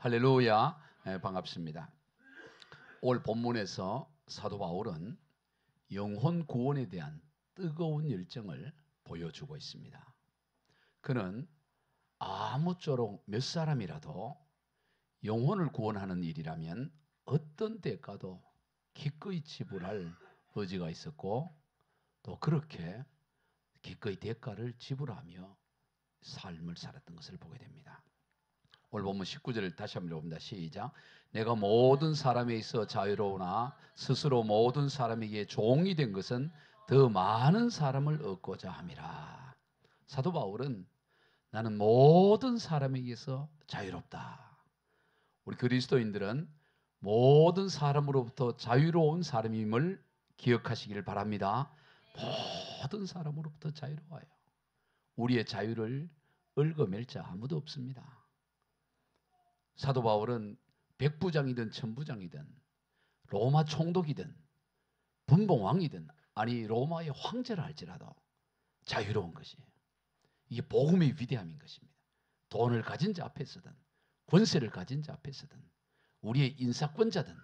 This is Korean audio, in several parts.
할렐루야. 반갑습니다. 오늘 본문에서 사도 바울은 영혼 구원에 대한 뜨거운 열정을 보여주고 있습니다. 그는 아무쪼록 몇 사람이라도 영혼을 구원하는 일이라면 어떤 대가도 기꺼이 지불할 의지가 있었고, 또 그렇게 기꺼이 대가를 지불하며 삶을 살았던 것을 보게 됩니다. 오늘 본문 19절을 다시 한번 읽어봅니다. 시작. 내가 모든 사람에 있어 자유로우나 스스로 모든 사람에게 종이 된 것은 더 많은 사람을 얻고자 함이라. 사도 바울은 나는 모든 사람에게서 자유롭다. 우리 그리스도인들은 모든 사람으로부터 자유로운 사람임을 기억하시기를 바랍니다. 모든 사람으로부터 자유로워요. 우리의 자유를 얽어맬 자 아무도 없습니다. 사도 바울은 백부장이든 천부장이든 로마 총독이든 분봉왕이든, 아니 로마의 황제라 할지라도 자유로운 것이에요. 이게 복음의 위대함인 것입니다. 돈을 가진 자 앞에서든 권세를 가진 자 앞에서든 우리의 인사권자든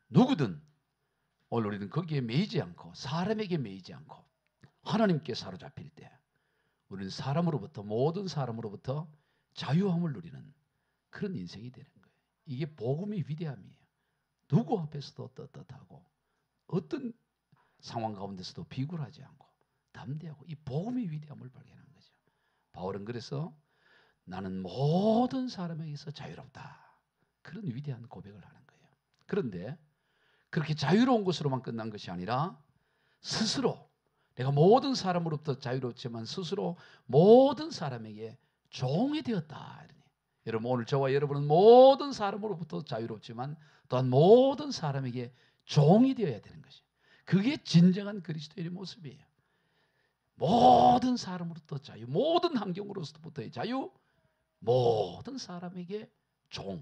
누구든 오늘 우리는 거기에 매이지 않고 사람에게 매이지 않고 하나님께 사로잡힐 때 우리는 사람으로부터, 모든 사람으로부터 자유함을 누리는 그런 인생이 되는 거예요. 이게 복음의 위대함이에요. 누구 앞에서도 떳떳하고 어떤 상황 가운데서도 비굴하지 않고 담대하고, 이 복음의 위대함을 발견한 거죠. 바울은 그래서 나는 모든 사람에게서 자유롭다, 그런 위대한 고백을 하는 거예요. 그런데 그렇게 자유로운 것으로만 끝난 것이 아니라 스스로 내가 모든 사람으로부터 자유롭지만 스스로 모든 사람에게 종이 되었다. 여러분, 오늘 저와 여러분은 모든 사람으로부터 자유롭지만 또한 모든 사람에게 종이 되어야 되는 것이에요. 그게 진정한 그리스도인의 모습이에요. 모든 사람으로부터 자유, 모든 환경으로부터의 자유, 모든 사람에게 종.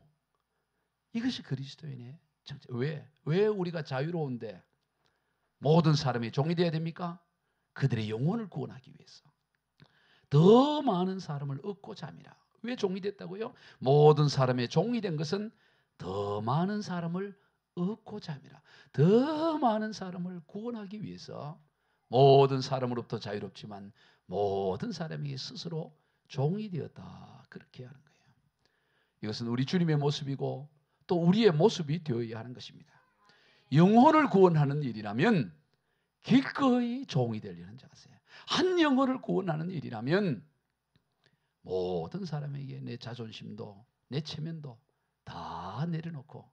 이것이 그리스도인의 정체. 왜 우리가 자유로운데 모든 사람이 종이 되어야 됩니까? 그들의 영혼을 구원하기 위해서. 더 많은 사람을 얻고자 함이라. 왜 종이 됐다고요? 모든 사람의 종이 된 것은 더 많은 사람을 얻고자 함이라. 더 많은 사람을 구원하기 위해서 모든 사람으로부터 자유롭지만 모든 사람에게 스스로 종이 되었다. 그렇게 하는 거예요. 이것은 우리 주님의 모습이고 또 우리의 모습이 되어야 하는 것입니다. 영혼을 구원하는 일이라면 기꺼이 종이 되려는 자세요. 한 영혼을 구원하는 일이라면 모든 사람에게 내 자존심도 내 체면도 다 내려놓고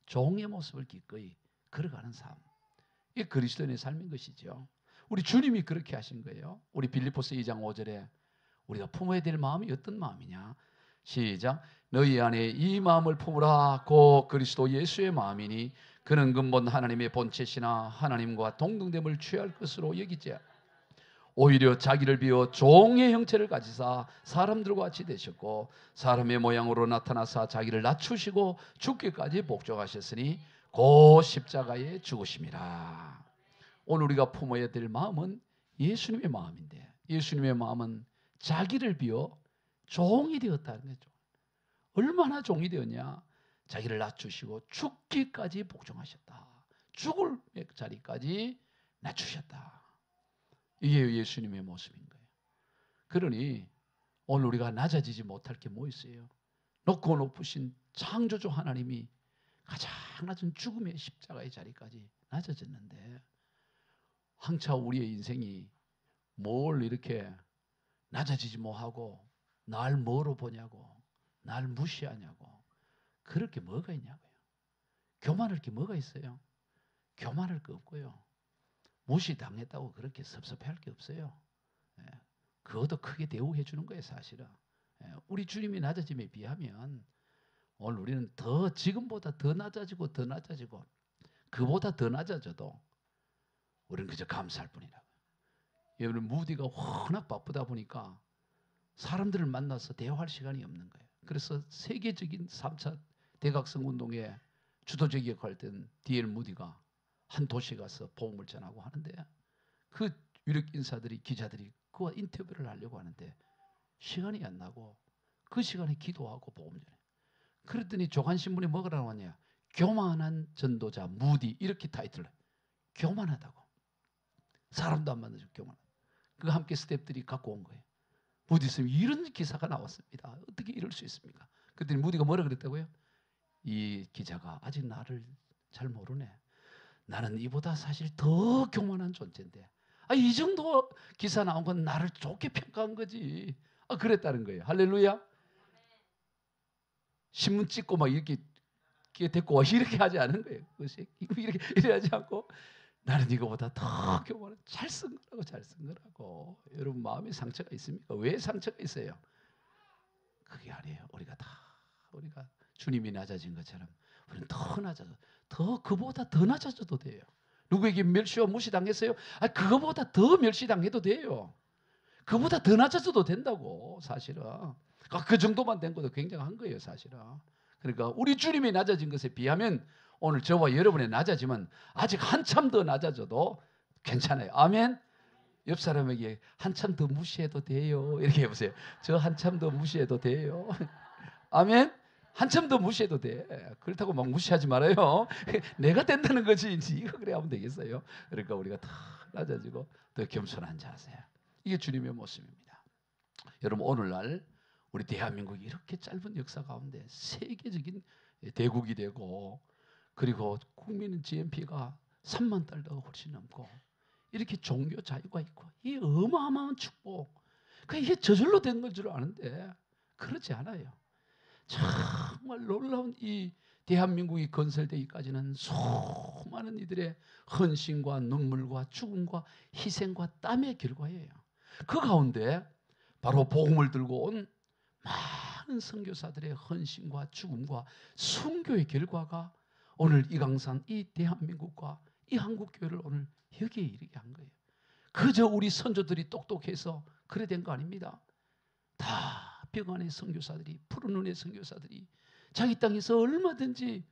종의 모습을 기꺼이 걸어가는 삶. 이게 그리스도인의 삶인 것이죠. 우리 주님이 그렇게 하신 거예요. 우리 빌립보서 2장 5절에 우리가 품어야 될 마음이 어떤 마음이냐? 시작. 너희 안에 이 마음을 품으라. 곧 그리스도 예수의 마음이니 그는 근본 하나님의 본체시나 하나님과 동등됨을 취할 것으로 여기지 오히려 자기를 비워 종의 형체를 가지사 사람들과 같이 되셨고 사람의 모양으로 나타나사 자기를 낮추시고 죽기까지 복종하셨으니 곧 십자가에 죽으심이라. 오늘 우리가 품어야 될 마음은 예수님의 마음인데, 예수님의 마음은 자기를 비워 종이 되었다는 거죠. 얼마나 종이 되었냐? 자기를 낮추시고 죽기까지 복종하셨다. 죽을 자리까지 낮추셨다. 이게 예수님의 모습인 거예요. 그러니 오늘 우리가 낮아지지 못할 게 뭐 있어요? 높고 높으신 창조주 하나님이 가장 낮은 죽음의 십자가의 자리까지 낮아졌는데 한차 우리의 인생이 뭘 이렇게 낮아지지 못하고 날 뭐로 보냐고, 날 무시하냐고, 그럴 게 뭐가 있냐고요. 교만할 게 뭐가 있어요? 교만할 거 없고요. 무시당했다고 그렇게 섭섭해할 게 없어요. 그것도 크게 대우해 주는 거예요, 사실은. 우리 주님이 낮아짐에 비하면 오늘 우리는 더 지금보다 더 낮아지고 더 낮아지고 그보다 더 낮아져도 우리는 그저 감사할 뿐이라고요. 여러분, 무디가 워낙 바쁘다 보니까 사람들을 만나서 대화할 시간이 없는 거예요. 그래서 세계적인 3차 대각성 운동에 주도적 역할을 했던 D.L. 무디가 한 도시에 가서 복음을 전하고 하는데 그 유력 인사들이, 기자들이 그와 인터뷰를 하려고 하는데 시간이 안 나고 그 시간에 기도하고 복음을 전해요. 그랬더니 조간신문에 뭐가 나왔냐? 교만한 전도자 무디 이렇게 타이틀을. 교만하다고. 사람도 안 만나죠. 교만하다. 그 함께 스태프들이 갖고 온 거예요. 무디 스님 이런 기사가 나왔습니다. 어떻게 이럴 수 있습니까? 그랬더니 무디가 뭐라 그랬다고요? 이 기자가 아직 나를 잘 모르네. 나는 이보다 사실 더 교만한 존재인데 이 정도 기사 나온 건 나를 좋게 평가한 거지. 그랬다는 거예요. 할렐루야. 신문 찍고 막 이렇게 데리고 와 이렇게 하지 않은 거예요. 이렇게 하지 않고 나는 이거보다 더 교만한 잘 쓴 거라고 잘 쓴 거라고. 여러분 마음에 상처가 있습니까? 왜 상처가 있어요? 그게 아니에요. 우리가 주님이 낮아진 것처럼 우리는 더 낮아져. 그보다 더 낮아져도 돼요. 누구에게 멸시와 무시당했어요? 그거보다 더 멸시당해도 돼요. 그보다 더 낮아져도 된다고 사실은. 그 정도만 된 것도 굉장한 거예요 사실은. 그러니까 우리 주님이 낮아진 것에 비하면 오늘 저와 여러분의 낮아지면 아직 한참 더 낮아져도 괜찮아요. 아멘. 옆 사람에게 한참 더 무시해도 돼요. 이렇게 해보세요. 저 한참 더 무시해도 돼요. 아멘. 한참 더 무시해도 돼. 그렇다고 막 무시하지 말아요. 내가 된다는 거지. 이거 그래 하면 되겠어요. 그러니까 우리가 더 낮아지고 더 겸손한 자세. 이게 주님의 모습입니다. 여러분 오늘날 우리 대한민국이 이렇게 짧은 역사 가운데 세계적인 대국이 되고 그리고 국민 GNP가 3만 달러가 훨씬 넘고 이렇게 종교 자유가 있고 이 어마어마한 축복. 이게 저절로 된 걸 줄 아는데 그렇지 않아요. 정말 놀라운 이 대한민국이 건설되기까지는 수많은 이들의 헌신과 눈물과 죽음과 희생과 땀의 결과예요. 그 가운데 바로 복음을 들고 온 많은 선교사들의 헌신과 죽음과 순교의 결과가 오늘 이 강산, 이 대한민국과 이 한국교회를 오늘 여기에 이르게 한 거예요. 그저 우리 선조들이 똑똑해서 그래 된 거 아닙니다. 다 벽안의 선교사들이, 푸른 눈의 선교사들이 자기 땅에서 얼마든지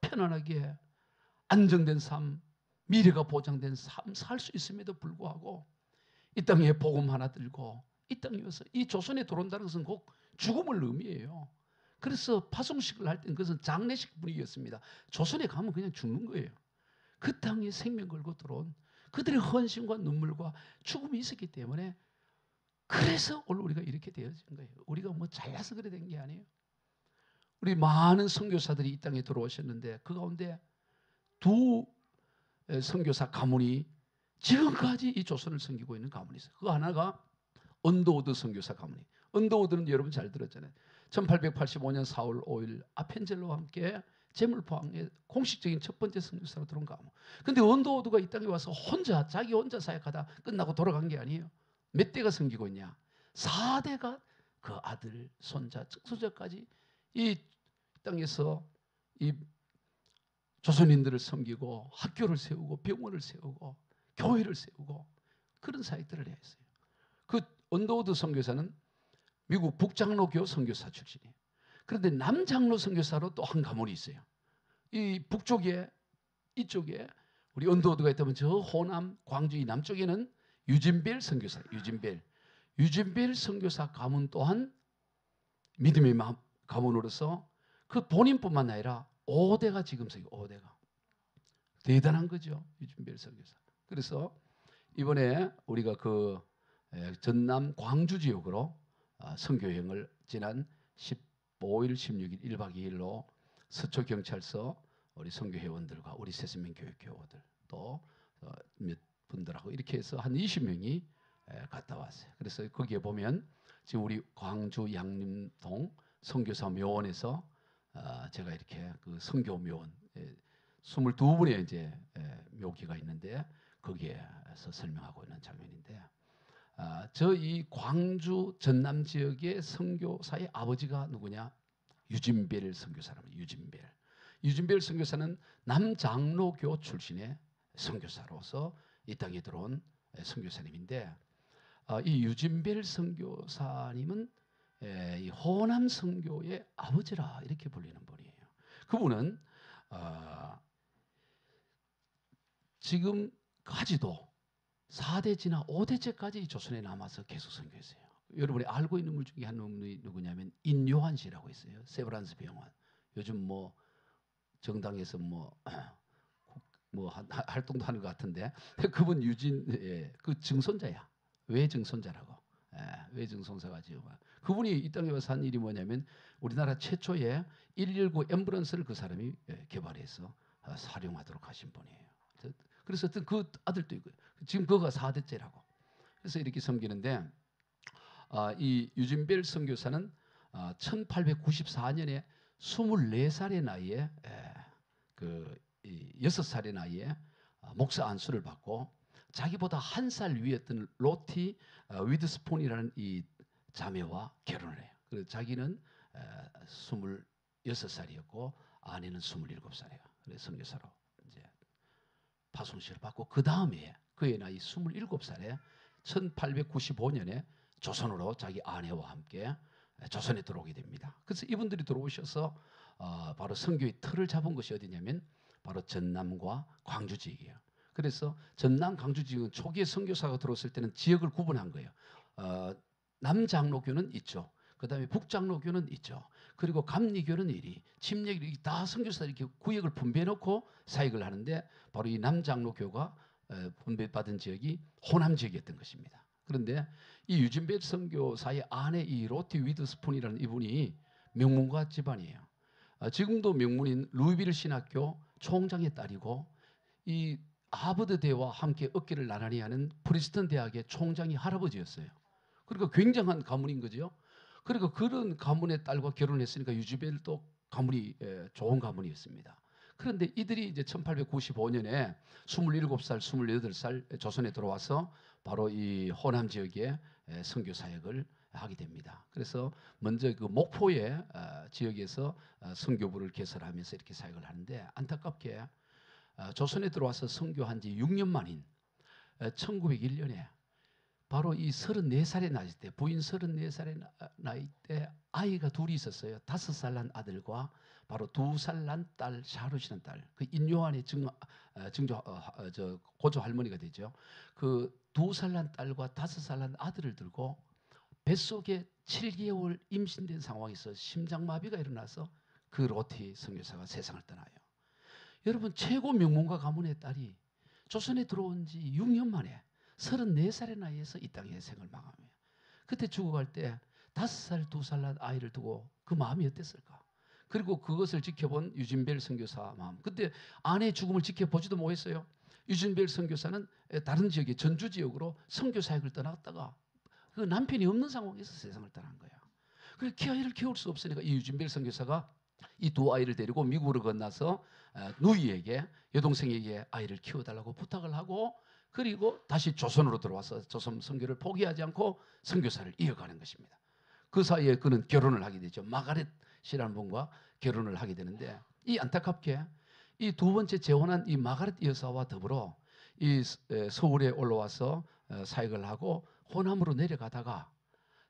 편안하게 안정된 삶, 미래가 보장된 삶 살 수 있음에도 불구하고 이 땅에 복음 하나 들고 이 땅에 와서 이 조선에 들어온다는 것은 꼭 죽음을 의미해요. 그래서 파송식을 할 때는 그것은 장례식 분위기였습니다. 조선에 가면 그냥 죽는 거예요. 그 땅에 생명 걸고 들어온 그들의 헌신과 눈물과 죽음이 있었기 때문에 그래서 오늘 우리가 이렇게 되어진 거예요. 우리가 뭐 잘나서 그래 된 게 아니에요. 우리 많은 선교사들이 이 땅에 들어오셨는데 그 가운데 두 선교사 가문이 지금까지 이 조선을 섬기고 있는 가문이 있어요. 그 하나가 언더우드 선교사 가문이. 언더우드는 여러분 잘 들었잖아요. 1885년 4월 5일 아펜젤로와 함께 제물포항에 공식적인 첫 번째 선교사로 들어온 가문. 근데 언더우드가 이 땅에 와서 자기 혼자 사역하다 끝나고 돌아간 게 아니에요. 몇 대가 섬기고 있냐? 4대가 그 아들, 손자, 증손자까지 이 땅에서 이 조선인들을 섬기고 학교를 세우고 병원을 세우고 교회를 세우고 그런 사역들을 했어요. 그 언더우드 선교사는 미국 북장로교 선교사 출신이에요. 그런데 남장로 선교사로 또 한 가문이 있어요. 이 북쪽에 이쪽에 우리 언더우드가 있다면 저 호남 광주 이 남쪽에는 유진벨 선교사, 유진벨 선교사 가문 또한 믿음의 가문으로서 그 본인뿐만 아니라 5대가 지금 서요. 5대가 대단한 거죠. 유진벨 선교사. 그래서 이번에 우리가 그 전남 광주 지역으로 선교여행을 지난 15일, 16일 1박 2일로 서초경찰서 우리 선교회원들과 우리 세스민 교육교우들 또 몇 분들하고 이렇게 해서 한 20명이 갔다 왔어요. 그래서 거기에 보면 지금 우리 광주 양림동 선교사 묘원에서 제가 이렇게 그 선교 묘원 22분의 이제 묘기가 있는데 거기에서 설명하고 있는 장면인데 저 이 광주 전남 지역의 선교사의 아버지가 누구냐? 유진벨 선교사랍니다. 유진벨 선교사는 남장로교 출신의 선교사로서 이 땅에 들어온 선교사님인데 이 유진벨 선교사님은 이 호남 선교의 아버지라 이렇게 불리는 분이에요. 그분은 지금까지도 4대지나 5대째까지 조선에 남아서 계속 선교했어요. 여러분이 알고 있는 분 중에 한 놈이 누구냐면 인요한 씨라고 있어요. 세브란스 병원. 요즘 뭐 정당에서 활동도 하는 것 같은데 그분 유진 그 증손자야. 외증손자라고. 외증손자가 지금 그분이 이 땅에 와서 한 일이 뭐냐면 우리나라 최초의 119 앰뷸런스를 그 사람이 개발해서 사용하도록 하신 분이에요. 그래서 어떤 그 아들도 있고요. 지금 그거가 4대째라고. 그래서 이렇게 섬기는데 이 유진벨 선교사는 1894년에 24살의 나이에 6살의 나이에 목사 안수를 받고 자기보다 한 살 위였던 로티 위드스폰이라는 이 자매와 결혼을 해요. 그래서 자기는 26살이었고 아내는 27살이에요. 그래서 선교사로 이제 파송시를 받고 그 다음에 그의 나이 27살에 1895년에 조선으로 자기 아내와 함께 조선에 들어오게 됩니다. 그래서 이분들이 들어오셔서 바로 선교의 틀을 잡은 것이 어디냐면 바로 전남과 광주 지역이에요. 그래서 전남 광주 지역은 초기에 선교사가 들어왔을 때는 지역을 구분한 거예요. 남장로교는 있죠. 그다음에 북장로교는 있죠. 그리고 감리교는 이리, 침례교는 다 선교사들이 이렇게 구역을 분배해놓고 사역을 하는데 바로 이 남장로교가 분배받은 지역이 호남 지역이었던 것입니다. 그런데 이 유진벨 선교사의 아내 이 로티 위드스폰이라는 이분이 명문가 집안이에요. 지금도 명문인 루이빌 신학교 총장의 딸이고 이 하버드 대와 함께 어깨를 나란히 하는 프리스턴 대학의 총장이 할아버지였어요. 그러니까 굉장한 가문인 거죠. 그리고 그런 가문의 딸과 결혼했으니까 유진벨도 가문이 좋은 가문이었습니다. 그런데 이들이 이제 1895년에 27살, 28살 조선에 들어와서 바로 이 호남 지역에 선교 사역을 하게 됩니다. 그래서 먼저 그 목포의 지역에서 선교부를 개설하면서 이렇게 사역을 하는데 안타깝게 조선에 들어와서 선교한 지 6년 만인 1901년에 바로 이 34살의 나이 때 부인 34살의 나이 때 아이가 둘이 있었어요. 5살 난 아들과 바로 2살 난 딸 샤롯이라는 딸. 그 인요한의 고조 할머니가 되죠. 그 2살 난 딸과 5살 난 아들을 들고 뱃속에 7개월 임신된 상황에서 심장마비가 일어나서 그 로티 선교사가 세상을 떠나요. 여러분 최고 명문가 가문의 딸이 조선에 들어온 지 6년 만에 34살의 나이에서 이 땅에 생을 마감해요. 그때 죽어갈 때 5살, 2살 난 아이를 두고 그 마음이 어땠을까? 그리고 그것을 지켜본 유진벨 선교사 마음. 그때 아내의 죽음을 지켜보지도 못했어요. 유진벨 선교사는 다른 지역의 전주 지역으로 선교 사역을 떠났다가 그 남편이 없는 상황에서 세상을 떠난 거야. 그래서 아이를 키울 수 없으니까 이 유진벨 선교사가 이 두 아이를 데리고 미국으로 건너서 누이에게 여동생에게 아이를 키워달라고 부탁을 하고 그리고 다시 조선으로 들어와서 조선 선교를 포기하지 않고 선교사를 이어가는 것입니다. 그 사이에 그는 결혼을 하게 되죠. 마가렛이라는 분과 결혼을 하게 되는데 이 안타깝게 이 두 번째 재혼한 이 마가렛 여사와 더불어 이 서울에 올라와서 사역을 하고 호남으로 내려가다가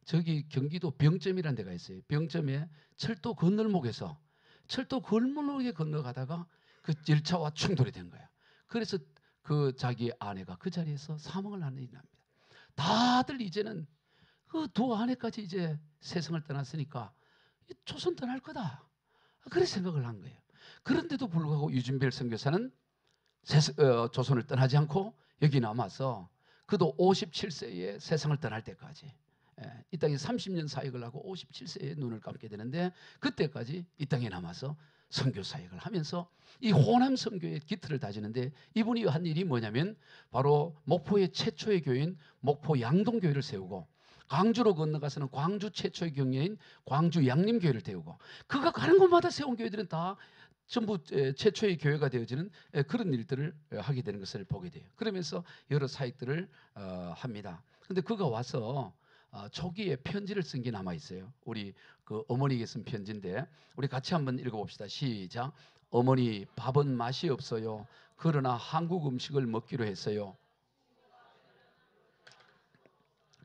저기 경기도 병점이라는 데가 있어요. 병점에 철도 건널목에서 철도 건널목에 건너가다가 그 열차와 충돌이 된 거예요. 그래서 그 자기 아내가 그 자리에서 사망을 하는 일이 납니다. 다들 이제는 그 두 아내까지 이제 세상을 떠났으니까 조선 떠날 거다. 그렇게 생각을 한 거예요. 그런데도 불구하고 유진벨 선교사는 조선을 떠나지 않고 여기 남아서 그도 57세에 세상을 떠날 때까지 이 땅에 30년 사역을 하고 57세에 눈을 감게 되는데 그때까지 이 땅에 남아서 선교 사역을 하면서 이 호남 선교의 기틀을 다지는데 이분이 한 일이 뭐냐면 바로 목포의 최초의 교회인 목포 양동교회를 세우고 광주로 건너가서는 광주 최초의 경례인 광주 양림교회를 세우고 그가 가는 곳마다 세운 교회들은 다 전부 최초의 교회가 되어지는 그런 일들을 하게 되는 것을 보게 돼요. 그러면서 여러 사역들을 합니다. 그런데 그가 와서 초기에 편지를 쓴 게 남아 있어요. 우리 그 어머니에게 쓴 편지인데 우리 같이 한번 읽어봅시다. 시작. 어머니 밥은 맛이 없어요. 그러나 한국 음식을 먹기로 했어요.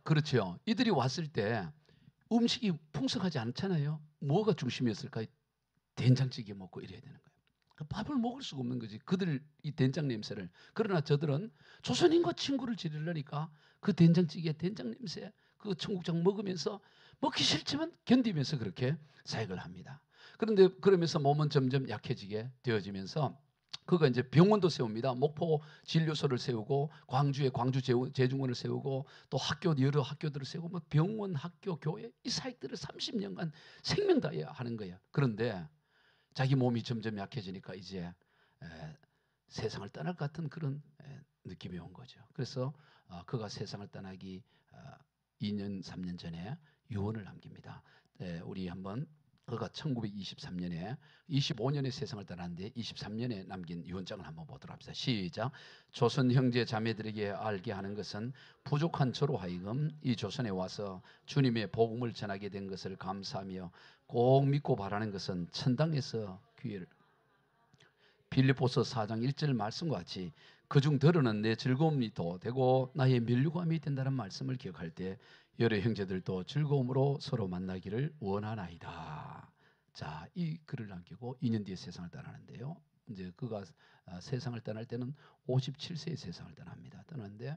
그렇죠. 이들이 왔을 때 음식이 풍성하지 않잖아요. 뭐가 중심이었을까요? 된장찌개 먹고 이래야 되는 거예요. 밥을 먹을 수가 없는 거지. 그들 이 된장 냄새를. 그러나 저들은 조선인과 친구를 지내려니까 그 된장찌개, 된장 냄새, 그 청국장 먹으면서 먹기 싫지만 견디면서 그렇게 사역을 합니다. 그런데 그러면서 몸은 점점 약해지게 되어지면서 그가 이제 병원도 세웁니다. 목포 진료소를 세우고 광주에 광주 재중원을 세우고 또 여러 학교들을 세우고 뭐 병원, 학교, 교회 이 사역들을 30년간 생명 다해야 하는 거예요. 그런데 자기 몸이 점점 약해지니까 이제 세상을 떠날 것 같은 그런 느낌이 온 거죠. 그래서 그가 세상을 떠나기 2년, 3년 전에 유언을 남깁니다. 우리 한번 그가 1923년에 25년에 세상을 떠났는데 23년에 남긴 유언장을 한번 보도록 합시다. 시작. 조선 형제 자매들에게 알게 하는 것은 부족한 저로 하여금 이 조선에 와서 주님의 복음을 전하게 된 것을 감사하며 꼭 믿고 바라는 것은 천당에서 기회를 빌립보서 4장 1절 말씀과 같이 그중 더러는 내 즐거움이 더 되고 나의 면류관이 된다는 말씀을 기억할 때 여러 형제들도 즐거움으로 서로 만나기를 원하나이다. 자, 이 글을 남기고 2년 뒤에 세상을 떠나는데요. 이제 그가 세상을 떠날 때는 57세에 세상을 떠납니다. 떠나는데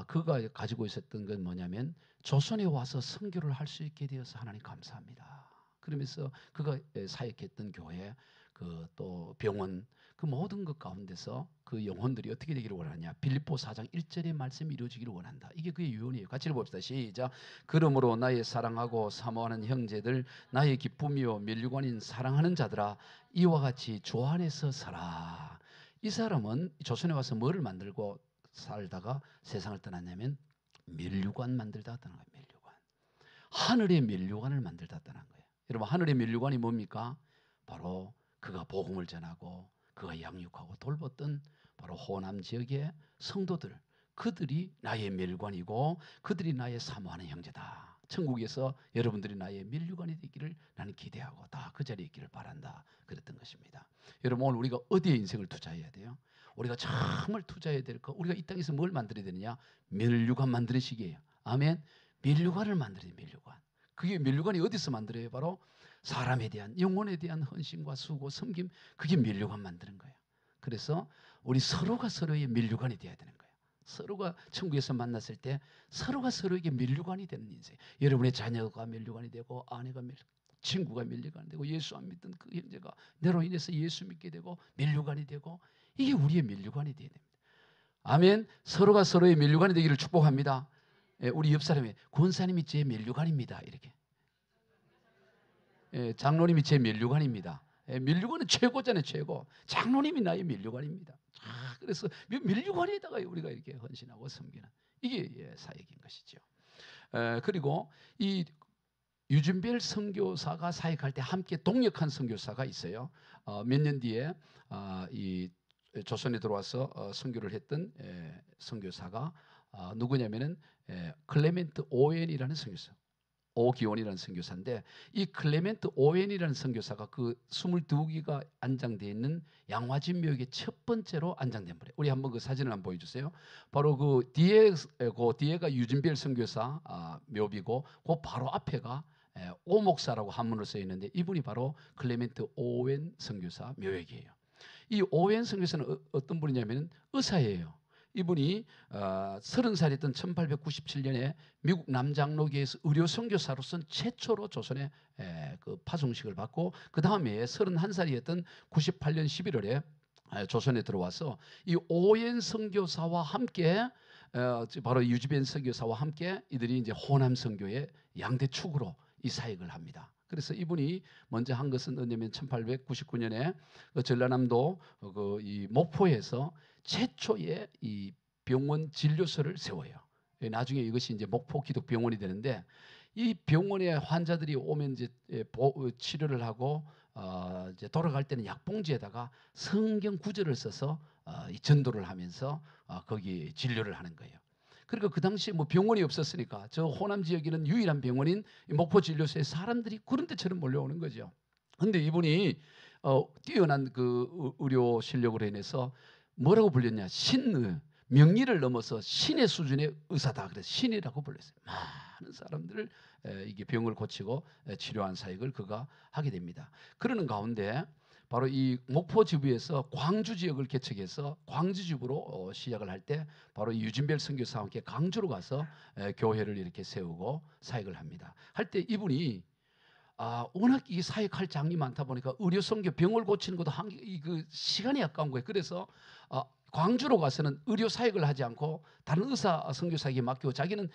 그가 가지고 있었던 건 뭐냐면 조선에 와서 선교를 할 수 있게 되어서 하나님 감사합니다. 그러면서 그가 사역했던 교회, 그 또 병원, 그 모든 것 가운데서 그 영혼들이 어떻게 되기를 원하냐. 빌립보 4장 1절의 말씀이 이루어지기를 원한다. 이게 그의 유언이에요. 같이 읽어봅시다. 시작. 그러므로 나의 사랑하고 사모하는 형제들, 나의 기쁨이요 면류관인 사랑하는 자들아, 이와 같이 주 안에서 살아. 이 사람은 조선에 와서 뭐를 만들고 살다가 세상을 떠났냐면 면류관 만들다 떠난 거예요. 면류관. 하늘의 면류관을 만들다 떠난 거예요. 여러분, 하늘의 면류관이 뭡니까? 바로 그가 복음을 전하고 그가 양육하고 돌봤던 바로 호남 지역의 성도들, 그들이 나의 면류관이고 그들이 나의 사모하는 형제다. 천국에서 여러분들이 나의 면류관이 되기를 나는 기대하고 다 그 자리에 있기를 바란다. 그랬던 것입니다. 여러분, 오늘 우리가 어디에 인생을 투자해야 돼요? 우리가 정말 투자해야 될 거, 우리가 이 땅에서 뭘 만들어야 되느냐? 면류관 만드는 시기예요. 아멘. 면류관을 만들어야 돼요. 면류관. 그게 면류관이 어디서 만들어요? 바로 사람에 대한, 영혼에 대한 헌신과 수고, 섬김, 그게 면류관 만드는 거예요. 그래서 우리 서로가 서로의 면류관이 되어야 되는 거예요. 서로가 천국에서 만났을 때 서로가 서로에게 면류관이 되는 인생. 여러분의 자녀가 면류관이 되고 아내가 친구가 면류관이 되고 예수 안 믿던 그 형제가 내로 인해서 예수 믿게 되고 면류관이 되고, 이게 우리의 면류관이 되어야 됩니다. 아멘. 서로가 서로의 면류관이 되기를 축복합니다. 우리 옆 사람이 권사님이 제 면류관입니다. 이렇게. 장로님이 제 면류관입니다. 면류관은 최고잖아요. 최고. 장로님이 나의 면류관입니다. 그래서 면류관에다가 우리가 이렇게 헌신하고 섬기는, 이게 사역인 것이죠. 그리고 이 유진별 선교사가 사역할 때 함께 동역한 선교사가 있어요. 몇 년 뒤에 이 조선에 들어와서 선교를 했던 선교사가 누구냐면은 클레멘트 오웬이라는 선교사. 오기원이라는 선교사인데, 이 클레멘트 오웬이라는 선교사가 그 22기가 안장되어 있는 양화진 묘역에 첫 번째로 안장된 분이에요. 우리 한번 그 사진을 한번 보여주세요. 바로 그 뒤에가 유진별 선교사 묘비고, 그 바로 앞에가 오목사라고 한문으로 써 있는데, 이분이 바로 클레멘트 오웬 선교사 묘역이에요. 이 오웬 선교사는 어떤 분이냐면 의사예요. 이분이 30살이었던 1897년에 미국 남장로교에서 의료 선교사로서는 최초로 조선에 그 파송식을 받고, 그 다음에 31살이었던 98년 11월에 조선에 들어와서 이 오웬 선교사와 함께 바로 유지변 선교사와 함께 이들이 이제 호남 선교의 양대 축으로 이 사역을 합니다. 그래서 이분이 먼저 한 것은 뭐냐면 1899년에 전라남도 이 목포에서 최초의 이 병원 진료소를 세워요. 나중에 이것이 이제 목포 기독병원이 되는데, 이 병원에 환자들이 오면 이제 치료를 하고 이제 돌아갈 때는 약봉지에다가 성경 구절을 써서 이 전도를 하면서 거기 진료를 하는 거예요. 그리고 그 당시에 뭐 병원이 없었으니까 저 호남 지역에는 유일한 병원인 목포 진료소에 사람들이 구른 데처럼 몰려오는 거죠. 근데 이분이 뛰어난 그 의료 실력으로 인해서 뭐라고 불렸냐? 명리를 넘어서 신의 수준의 의사다. 그래서 신이라고 불렀어요. 많은 사람들을 이게 병을 고치고 치료한 사역을 그가 하게 됩니다. 그러는 가운데 바로 이 목포 지부에서 광주 지역을 개척해서 광주 지부로 시작을 할 때 바로 유진별 선교사와 함께 강주로 가서 교회를 이렇게 세우고 사역을 합니다. 할 때 이분이 워낙 이 사역할 장이 많다 보니까 의료 선교 병을 고치는 것도 그 시간이 아까운 거예요. 그래서 광주로 가서는 의료 사역을 하지 않고 다른 의사 선교사에게 맡기고 자기는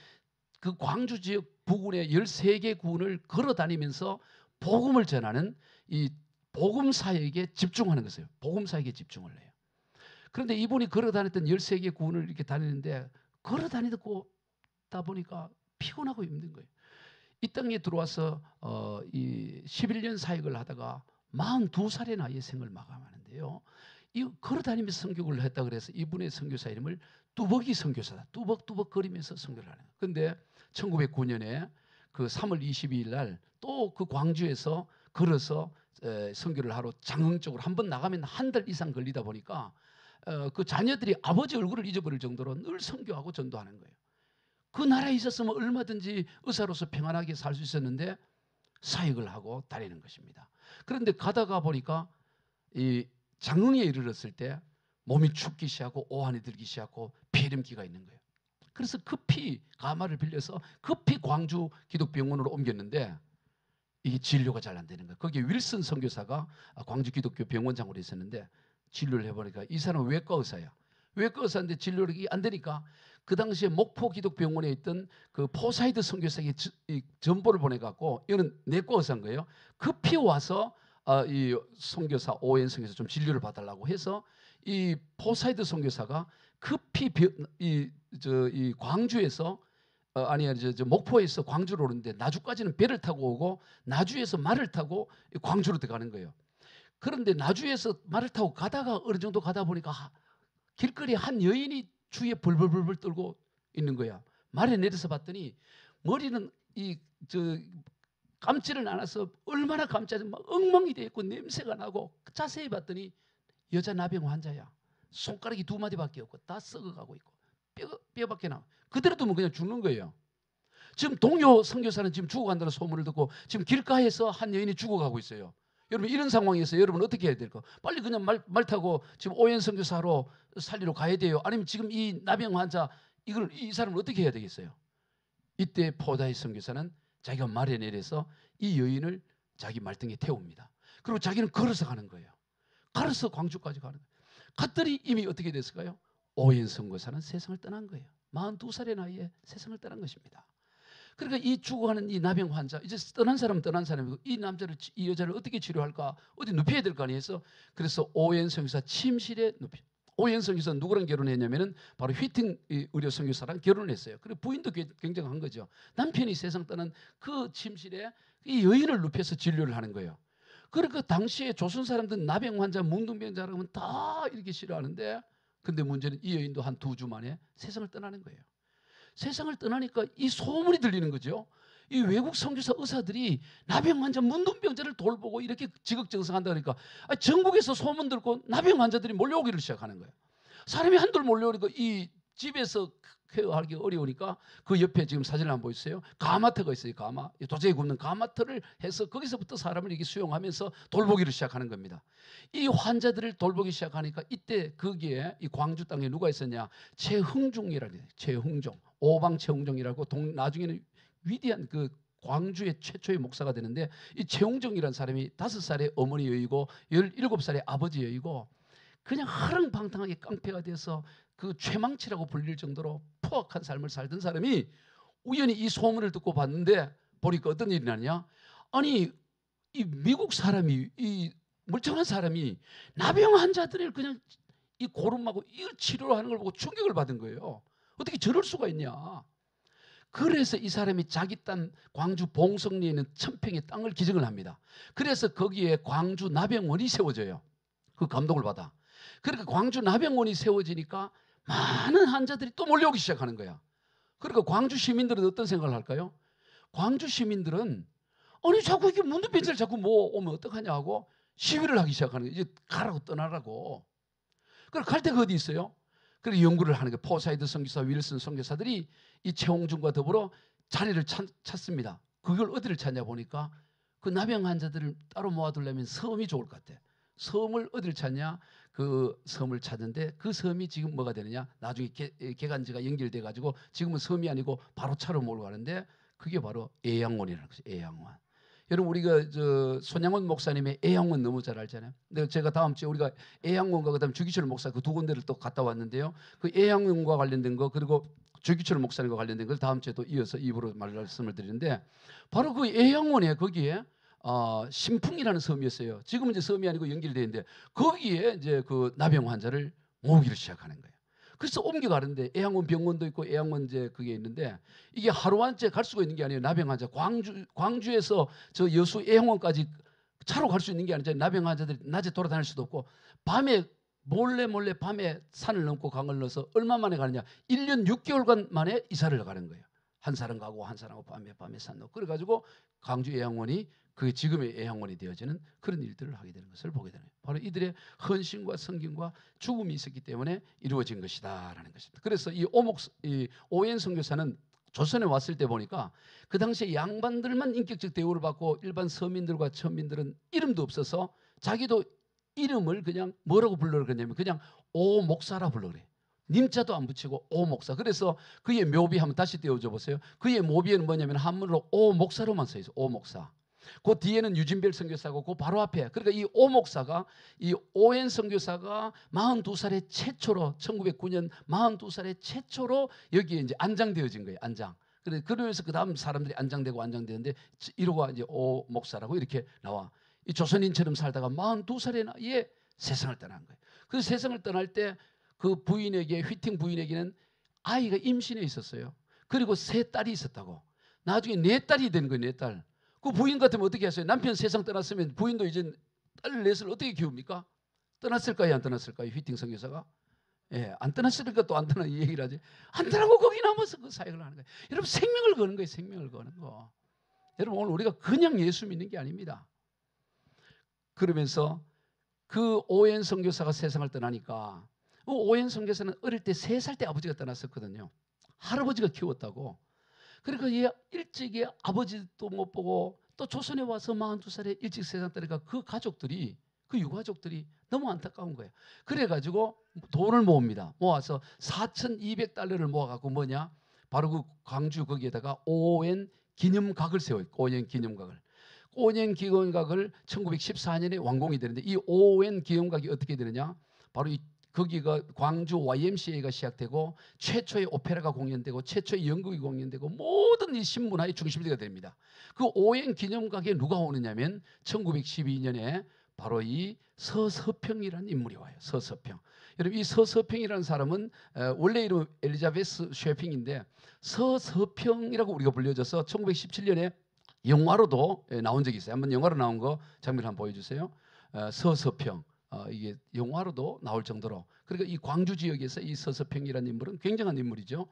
그 광주 지역 부근의 13개 군을 걸어 다니면서 복음을 전하는 이 복음 사역에 집중하는 것이에요. 복음 사역에 집중을 해요. 그런데 이분이 걸어 다녔던 13개 군을 이렇게 다니는데 걸어 다니다 보니까 피곤하고 힘든 거예요. 이 땅에 들어와서 이 11년 사역을 하다가 42살의 나이에 생을 마감하는데요. 이 걸어 다니면서 선교를 했다 그래서 이분의 선교사 이름을 뚜벅이 선교사다. 뚜벅뚜벅 거리면서 선교를 하는 거예요. 그런데 1909년에 그 3월 22일 날 또 그 광주에서 걸어서 선교를 하러 장흥 쪽으로 한번 나가면 한 달 이상 걸리다 보니까 그 자녀들이 아버지 얼굴을 잊어버릴 정도로 늘 선교하고 전도하는 거예요. 그 나라에 있었으면 얼마든지 의사로서 평안하게 살 수 있었는데 사역을 하고 다니는 것입니다. 그런데 가다가 보니까 이 장흥에 이르렀을 때 몸이 춥기 시작하고 오한이 들기 시작하고 폐렴기가 있는 거예요. 그래서 급히 가마를 빌려서 급히 광주 기독병원으로 옮겼는데 이게 진료가 잘 안 되는 거예요. 거기에 윌슨 선교사가 광주 기독교 병원장으로 있었는데 진료를 해보니까 이 사람은 외과 의사야. 외과 의사인데 진료력이 안 되니까 그 당시에 목포 기독병원에 있던 그 포사이드 선교사에게 전보를 보내갖고 이거는 내과 의사인 거예요. 급히 와서 이 선교사 오엔 선교사 좀 진료를 봐달라고 해서 이 포사이드 선교사가 급히 이 광주에서 목포에서 광주로 오는데 나주까지는 배를 타고 오고 나주에서 말을 타고 광주로 들어가는 거예요. 그런데 나주에서 말을 타고 가다가 어느 정도 가다 보니까 길거리에 한 여인이 주위에 벌벌벌벌 떨고 있는 거야. 말에 내려서 봤더니 머리는 감지를 않아서 얼마나 감지하지 막 엉망이 돼 있고 냄새가 나고 자세히 봤더니 여자 나병 환자야. 손가락이 2마디밖에 없고 다 썩어가고 있고 뼈밖에 나. 그대로 두면 그냥 죽는 거예요. 지금 동료 선교사는 지금 죽어간다는 소문을 듣고 지금 길가에서 한 여인이 죽어가고 있어요. 여러분 이런 상황에서 여러분 어떻게 해야 될까? 빨리 그냥 말 타고 지금 오연 선교사로 살리러 가야 돼요. 아니면 지금 이 나병 환자 이 사람을 어떻게 해야 되겠어요? 이때 포다이 선교사는 자기가 말에 내려서 이 여인을 자기 말등에 태웁니다. 그리고 자기는 걸어서 가는 거예요. 걸어서 광주까지 가는 거예요. 갔더니 이미 어떻게 됐을까요? 오연 선교사는 세상을 떠난 거예요. 42살의 나이에 세상을 떠난 것입니다. 그러니까 이 죽어가는 이 나병 환자 이제 떠난 사람이고 이 여자를 어떻게 치료할까 어디 눕혀야 될 거 아니에요. 그래서 오연 선교사 침실에 눕혀. 오연 선교사 누구랑 결혼했냐면은 바로 휘팅 의료 선교사랑 결혼을 했어요. 그리고 부인도 굉장한 거죠. 남편이 세상 떠난 그 침실에 이 여인을 눕혀서 진료를 하는 거예요. 그러니까 당시에 조선 사람들은 나병 환자, 뭉둥병자라면 다 이렇게 싫어하는데 근데 문제는 이 여인도 한 2주 만에 세상을 떠나는 거예요. 세상을 떠나니까 이 소문이 들리는 거죠. 이 외국 선교사 의사들이 나병 환자, 문둥병자를 돌보고 이렇게 지극정성한다 그러니까 전국에서 소문 듣고 나병 환자들이 몰려오기를 시작하는 거예요. 사람이 한둘 몰려오니까 이 집에서 케어하기 어려우니까 그 옆에 지금 사진을 한번 보여주세요. 가마터가 있어요. 도저히 굽는 가마터를 해서 거기서부터 사람을 이렇게 수용하면서 돌보기를 시작하는 겁니다. 이 환자들을 돌보기 시작하니까 이때 거기에 이 광주 땅에 누가 있었냐? 최흥종이라는 최흥종, 오방 최흥종이라고 나중에는 위대한 그 광주의 최초의 목사가 되는데 이 최흥종이라는 사람이 5살의 어머니 여이고 17살의 아버지 여이고 그냥 허랑방탕하게 깡패가 돼서 그 최망치라고 불릴 정도로 포악한 삶을 살던 사람이 우연히 이 소문을 듣고 봤는데 보니까 어떤 일이 나냐? 아니 이 미국 사람이 이 멀쩡한 사람이 나병 환자들을 그냥 이 고름하고 이 치료하는 걸 보고 충격을 받은 거예요. 어떻게 저럴 수가 있냐? 그래서 이 사람이 자기 땅 광주 봉성리에 있는 천평의 땅을 기증을 합니다. 그래서 거기에 광주 나병원이 세워져요. 그 감동을 받아. 그러니까 광주 나병원이 세워지니까 많은 환자들이 또 몰려오기 시작하는 거야. 그러니까 광주 시민들은 어떤 생각을 할까요? 광주 시민들은 아니 자꾸 이게 문둥병자를 자꾸 오면 어떡하냐 하고 시위를 하기 시작하는 거예요. 이제 가라고 떠나라고. 그럼 갈 데가 어디 있어요? 그래서 연구를 하는 거예요. 포사이드 선교사, 윌슨 선교사들이 이 최홍준과 더불어 자리를 찾습니다. 그걸 어디를 찾냐 보니까 그 나병 환자들을 따로 모아두려면 섬이 좋을 것 같아. 섬을 어디를 찾냐? 그 섬을 찾는데 그 섬이 지금 뭐가 되느냐? 나중에 개간지가 연결돼 가지고 지금은 섬이 아니고 바로 차로 몰고 가는데 그게 바로 애양원이라는 거죠. 애양원. 여러분 우리가 저 손양원 목사님의 애양원 너무 잘 알잖아요. 근데 제가 다음 주에 우리가 애양원과 그다음 주기철 목사 그 두 군데를 또 갔다 왔는데요. 그 애양원과 관련된 거 그리고 주기철 목사님과 관련된 걸 다음 주에 또 이어서 입으로 말씀을 드리는데 바로 그 애양원에 거기에 신풍이라는 섬이었어요. 지금은 이제 섬이 아니고 연결되어 있는데 거기에 이제 그 나병 환자를 모으기를 시작하는 거예요. 그래서 옮겨가는데 애양원 병원도 있고 애양원 이제 그게 있는데 이게 하루 한째 갈 수가 있는 게 아니에요. 나병 환자 광주에서 저 여수 애양원까지 차로 갈 수 있는 게 아니죠. 나병 환자들이 낮에 돌아다닐 수도 없고 밤에 몰래 밤에 산을 넘고 강을 넣어서 얼마 만에 가느냐 1년 6개월간 만에 이사를 가는 거예요. 한 사람 가고 한 사람 가고 밤에 산 넣고 그래가지고 광주 애양원이 그 지금의 애양원이 되어지는 그런 일들을 하게 되는 것을 보게 되는 거예요. 바로 이들의 헌신과 성김과 죽음이 있었기 때문에 이루어진 것이다라는 것입니다. 그래서 이 오웬 선교사는 조선에 왔을 때 보니까 그 당시에 양반들만 인격적 대우를 받고 일반 서민들과 천민들은 이름도 없어서 자기도 이름을 그냥 뭐라고 불러라 그러냐면 그냥 오 목사라 불러 그래. 님자도 안 붙이고 오 목사. 그래서 그의 묘비 한번 다시 띄워줘 보세요. 그의 묘비에는 뭐냐면 한문으로 오 목사로만 써 있어. 오 목사. 그 뒤에는 유진별 선교사고 그 바로 앞에 그러니까 이 오 목사가 이 오웬 선교사가 42살에 최초로 1909년 42살에 최초로 여기에 이제 안장되어진 거예요. 안장. 그래서 그 다음 사람들이 안장되는데 1호가 이제 오 목사라고 이렇게 나와. 이 조선인처럼 살다가 42살의 나이에 세상을 떠난 거예요. 그 세상을 떠날 때 그 부인에게 휘팅 부인에게는 아이가 임신해 있었어요. 그리고 3딸이 있었다고. 나중에 4딸이 된 거예요. 4딸. 그 부인 같으면 어떻게 했어요? 남편 세상 떠났으면 부인도 이제 딸 넷을 어떻게 키웁니까? 떠났을까요? 안 떠났을까요? 휘팅 선교사가? 예, 안 떠났으니까 또 안 떠나 이 얘기를 하지. 안 떠나고 거기 남아서 그 사역을 하는 거예요. 여러분 생명을 거는 거예요. 생명을 거는 거. 여러분 오늘 우리가 그냥 예수 믿는 게 아닙니다. 그러면서 그 오웬 선교사가 세상을 떠나니까 오웬 선교사는 어릴 때 3살 때 아버지가 떠났었거든요. 할아버지가 키웠다고. 그러니까 얘 일찍이 아버지도 못 보고 또 조선에 와서 42살에 일찍 세상 떠나니까 그 가족들이 그 유가족들이 너무 안타까운 거예요. 그래가지고 돈을 모읍니다. 모아서 4,200달러를 모아갖고 뭐냐 바로 그 광주 거기에다가 오웬 기념각을 세워요. 오웬 기념각을. 오웬 기념각을 1914년에 완공이 되는데 이 오웬 기념각이 어떻게 되느냐 바로 이 거기가 광주 YMCA가 시작되고 최초의 오페라가 공연되고 최초의 연극이 공연되고 모든 이 신문화의 중심지가 됩니다. 그 오웬 기념각에 누가 오느냐면 1912년에 바로 이 서서평이라는 인물이 와요. 서서평. 여러분 이 서서평이라는 사람은 원래 이름 엘리자베스 쉐핑인데 서서평이라고 우리가 불려져서 1917년에 영화로도 나온 적이 있어요. 한번 영화로 나온 거 장면 한번 보여주세요. 서서평. 이게 영화로도 나올 정도로 그러니까 이 광주 지역에서 이 서서평이라는 인물은 굉장한 인물이죠.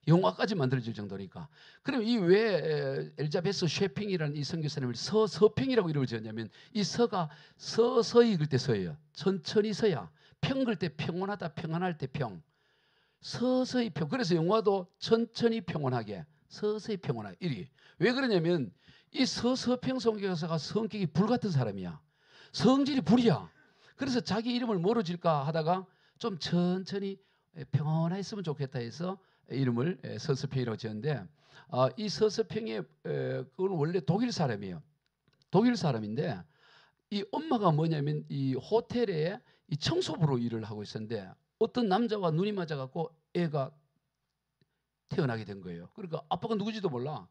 영화까지 만들어질 정도니까. 그럼 이 왜 엘자베스 쉐핑이라는 이 선교사님을 서서평이라고 이름을 지었냐면 이 서가 서서히 읽을 때 서예요. 천천히 서야. 평 글 때 평온하다 평안할 때 평. 서서히 평. 그래서 영화도 천천히 평온하게 서서히 평온하게 이렇게. 왜 그러냐면 이 서서평 선교사가 성격이 불 같은 사람이야. 성질이 불이야. 그래서 자기 이름을 뭐로 질까 하다가 좀 천천히 평온했으면 좋겠다 해서 이름을 서서평이라고 지었는데 이 서서평이 그건 원래 독일 사람이에요. 독일 사람인데 이 엄마가 뭐냐면 이 호텔에 이 청소부로 일을 하고 있었는데 어떤 남자와 눈이 맞아갖고 애가 태어나게 된 거예요. 그러니까 아빠가 누구지도 몰라.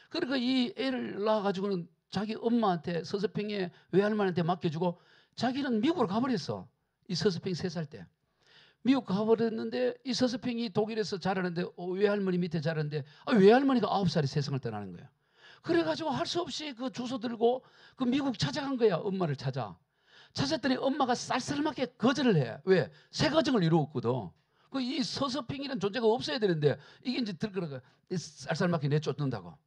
그러니까 이 애를 낳아가지고는 자기 엄마한테 서서평의 외할머니한테 맡겨주고 자기는 미국으로 가버렸어. 이 서서평이 3살 때. 미국 가버렸는데 이 서서평이 독일에서 자라는데 외할머니 밑에 자라는데 외할머니가 9살에 세상을 떠나는 거야. 그래가지고 할 수 없이 그 주소 들고 그 미국 찾아간 거야. 엄마를 찾아. 찾았더니 엄마가 쌀쌀하게 거절을 해. 왜? 새 가정을 이루었거든. 그 이 서서평이라는 존재가 없어야 되는데 이게 이제 들거나 쌀쌀하게 내쫓는다고.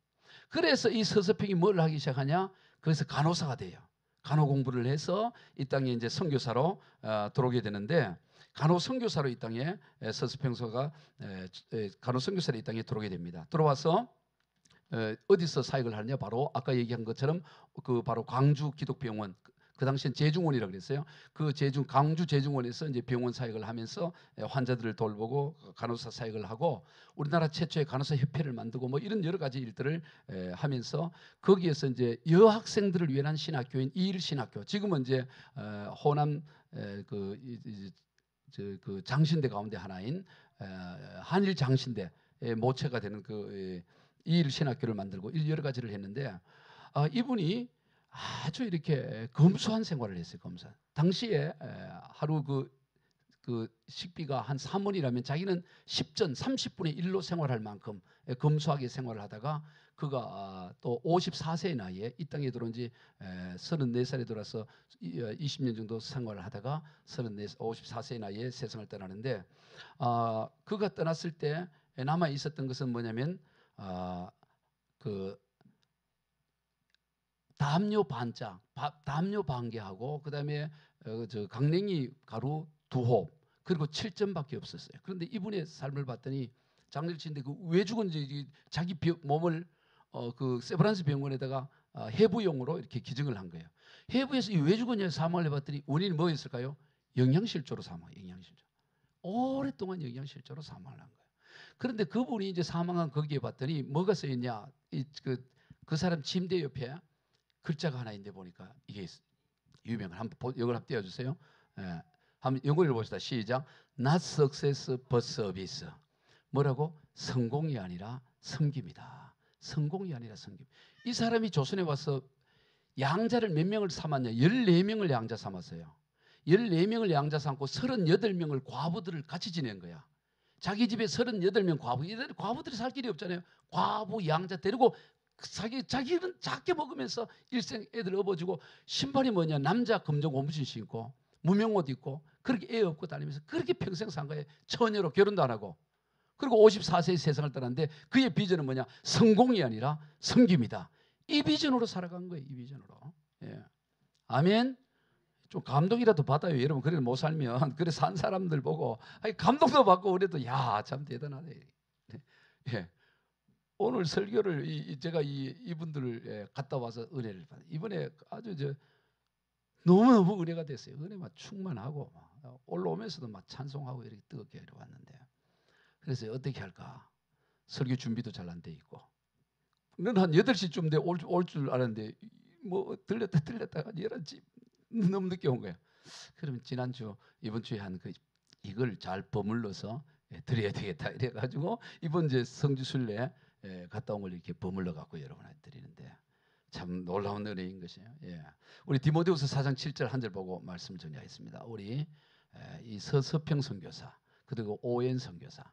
그래서 이 서서평이 뭘 하기 시작하냐? 그래서 간호사가 돼요. 간호 공부를 해서 이 땅에 이제 선교사로 들어오게 되는데 간호 선교사로 이 땅에 서서평서가 간호 선교사로 이 땅에 들어오게 됩니다. 들어와서 어디서 사역을 하느냐? 바로 아까 얘기한 것처럼 그 바로 광주 기독병원 그 당시엔 제중원이라고 그랬어요. 그 강주 제중원에서 이제 병원 사역을 하면서 환자들을 돌보고 간호사 사역을 하고 우리나라 최초의 간호사 협회를 만들고 뭐 이런 여러 가지 일들을 하면서 거기에서 이제 여학생들을 위한 신학교인 이일신학교, 지금은 이제 호남 그 장신대 가운데 하나인 한일 장신대 모체가 되는 그 이일신학교를 만들고 여러 가지를 했는데 이분이 아주 이렇게 검소한 생활을 했어요. 검소한. 당시에 하루 그 식비가 한 3원이라면 자기는 10전 30분의 1로 생활할 만큼 검소하게 생활을 하다가 그가 또 54세의 나이에 이 땅에 들어온 지 34살에 들어서 20년 정도 생활을 하다가 54세의 나이에 세상을 떠나는데 그가 떠났을 때 남아 있었던 것은 뭐냐면 그 담요 반짝, 담요 반개하고 그다음에 강냉이 가루 2홉 그리고 7점밖에 없었어요. 그런데 이분의 삶을 봤더니 장례치인데 그 왜 죽은지 자기 몸을 그 세브란스 병원에다가 해부용으로 이렇게 기증을 한 거예요. 해부에서 왜 죽었냐 사망을 해봤더니 원인이 뭐였을까요? 영양실조로 사망. 영양실조. 오랫동안 영양실조로 사망을 한 거예요. 그런데 그분이 이제 사망한 거기에 봤더니 뭐가 써있냐? 그 사람 침대 옆에 글자가 하나 있는데 보니까 이게 유명한 한번 이걸 한번 띄워주세요. 예, 한번 영어를 보시다. 시작. Not success but service. 뭐라고? 성공이 아니라 섬김이다. 성공이 아니라 섬김. 이 사람이 조선에 와서 양자를 몇 명을 삼았냐? 14명을 양자 삼았어요. 14명을 양자 삼고 38명을 과부들을 같이 지낸 거야. 자기 집에 38명 과부들이 살 길이 없잖아요. 과부 양자 데리고 자기는 작게 먹으면서 일생 애들 업어주고 신발이 뭐냐? 남자 검정 고무신 신고 무명옷 입고 그렇게 애 업고 다니면서 그렇게 평생 산 거예요. 처녀로 결혼도 안 하고. 그리고 54세에 세상을 떠났는데 그의 비전은 뭐냐? 성공이 아니라 섬김이다. 이 비전으로 살아간 거예요. 이 비전으로. 예. 아멘. 좀 감동이라도 받아요. 여러분 그래 못 살면 그래 산 사람들 보고 감동도 받고 그래도 야 참 대단하네. 예. 오늘 설교를 제가 이분들을 갔다 와서 은혜를 받아요. 이번에 아주 너무너무 은혜가 됐어요. 은혜만 충만하고 올라오면서도 막 찬송하고 이렇게 뜨겁게 왔는데 그래서 어떻게 할까? 설교 준비도 잘 안 돼 있고 는 한 8시쯤 돼 올 줄 알았는데 뭐 들렸다 11시 너무 늦게 온 거예요. 그러면 지난주 이번 주에 한 이걸 잘 버물러서 드려야 되겠다 이래가지고 이번 이제 성주순례 갔다 온 걸 이렇게 버물러 갖고 여러분한테 드리는데 참 놀라운 은혜인 것이에요. 예. 우리 디모데후서 4장 7절 한 절 보고 말씀을 정리하겠습니다. 우리 이 서평 선교사 그리고 오엔 선교사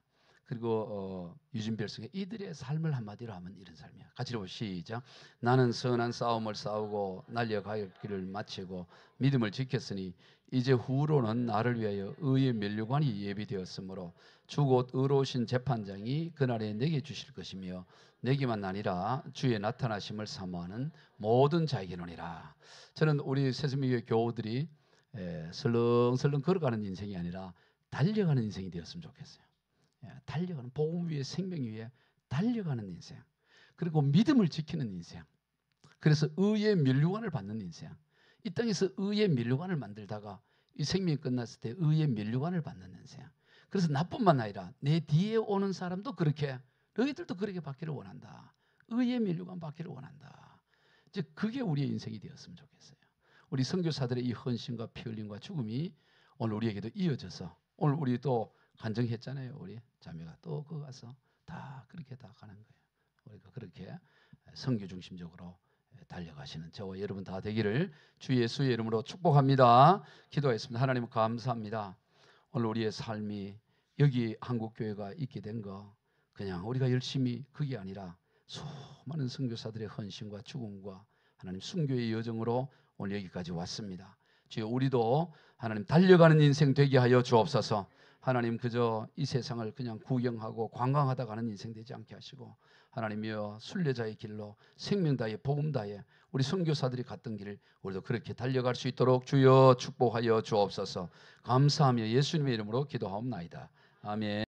그리고 유진별 선교 이들의 삶을 한마디로 하면 이런 삶이야. 같이 읽어보시죠. 시작. 나는 선한 싸움을 싸우고 날려갈 길을 마치고 믿음을 지켰으니 이제 후로는 나를 위하여 의의 면류관이 예비되었으므로 주 곧 의로우신 재판장이 그날에 내게 주실 것이며 내게만 아니라 주의 나타나심을 사모하는 모든 자에게노니라. 저는 우리 새수미교회 교우들이 설렁설렁 걸어가는 인생이 아니라 달려가는 인생이 되었으면 좋겠어요. 달려가는 복음 위에 생명 위에 달려가는 인생. 그리고 믿음을 지키는 인생. 그래서 의의 면류관을 받는 인생. 이 땅에서 의의 면류관을 만들다가 이 생명이 끝났을 때 의의 면류관을 받는 인생. 그래서 나뿐만 아니라 내 뒤에 오는 사람도 그렇게 너희들도 그렇게 받기를 원한다. 의의 면류관 받기를 원한다. 이제 그게 우리의 인생이 되었으면 좋겠어요. 우리 선교사들의 이 헌신과 피 흘림과 죽음이 오늘 우리에게도 이어져서 오늘 우리 또 간증했잖아요. 우리 자매가 또 그 가서 다 그렇게 다 가는 거예요. 우리가 그렇게 선교 중심적으로 달려가시는 저와 여러분 다 되기를 주 예수의 이름으로 축복합니다. 기도하겠습니다. 하나님 감사합니다. 오늘 우리의 삶이 여기 한국교회가 있게 된 거 그냥 우리가 열심히 그게 아니라 수많은 선교사들의 헌신과 죽음과 하나님 순교의 여정으로 오늘 여기까지 왔습니다. 주여 우리도 하나님 달려가는 인생 되게 하여 주옵소서. 하나님 그저 이 세상을 그냥 구경하고 관광하다 가는 인생 되지 않게 하시고 하나님이여 순례자의 길로 생명 다해 복음 다해 우리 선교사들이 갔던 길을 우리도 그렇게 달려갈 수 있도록 주여 축복하여 주옵소서. 감사하며 예수님의 이름으로 기도하옵나이다. 아멘.